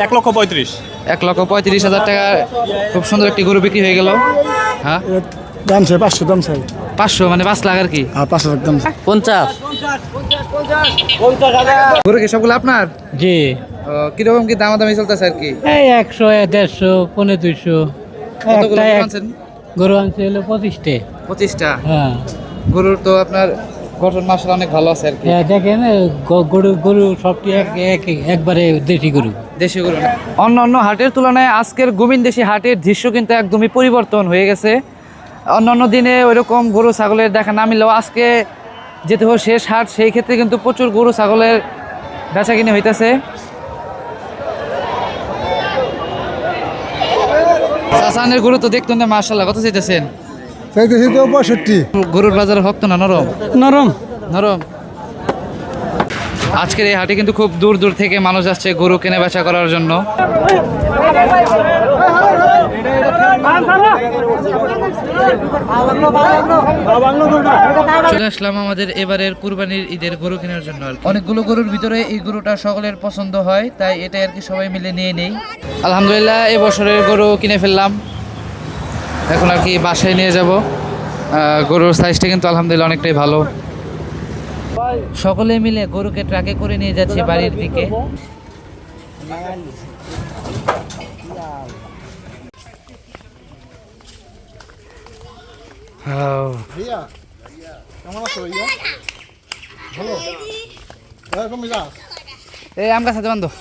1,35,000। 1,35,000 টাকা খুব সুন্দর একটি গরু বিক্রি হয়ে গেল। হ্যাঁ, দাম চাই 500 দাম চাই 500 মানে 5 লাখ আর কি। 5 লাখ দাম চাই 50। গরু কি সবগুলো আপনার? জি, কিরকম কি দামাদামি চলতেছে আর কি? এই 100, 150, 200। কতগুলো গরু আনছেন? গরু আনছে হলো 25টে। 25টা। হ্যাঁ, গরুর তো আপনার গঠন মাশাআল্লাহ অনেক ভালো আছে আর কি। দেখেন গরু সবটি একবারে দেশি গরু। দেশি গরু না। অন্য হাটের তুলনায় আজকের গোবিন্দেশী হাটের দৃশ্য কিন্তু একদমই পরিবর্তন হয়ে গেছে। অন্যান্য দিনে ওইরকম গরু ছাগলের দেখা না মিললেও আজকে যেহেতু শেষ হাট, সেই ক্ষেত্রে কিন্তু প্রচুর গরু ছাগলের বেচা কিনে হইতেছে। চাচানের গরু তো দেখতেন না মাশাআল্লাহ, কত চাইতেছেন? চাইতেছি তো 65 গরুর বাজার শক্ত না নরম? নরম। নরম। আজকের এই হাটে কিন্তু খুব দূর দূর থেকে মানুষ আসছে গরু কেনা বেচা করার জন্য। চলে আসলাম আমাদের এবারের কুরবানির ঈদের গরু কেনার জন্য। অনেকগুলো গরুর ভিতরে এই গরুটা সকলের পছন্দ হয়, তাই এটা আর কি সবাই মিলে নিয়ে নেই। আলহামদুলিল্লাহ এবছরের গরু কিনে ফেললাম, এখন আর কি বাসায় নিয়ে যাব। গরুর সাইজটা কিন্তু আলহামদুলিল্লাহ অনেকটাই ভালো। সকলে মিলে গরুকে ট্রাকে করে নিয়ে যাচ্ছি বাড়ির দিকে। এই আম গাছ আছে বান্ধব।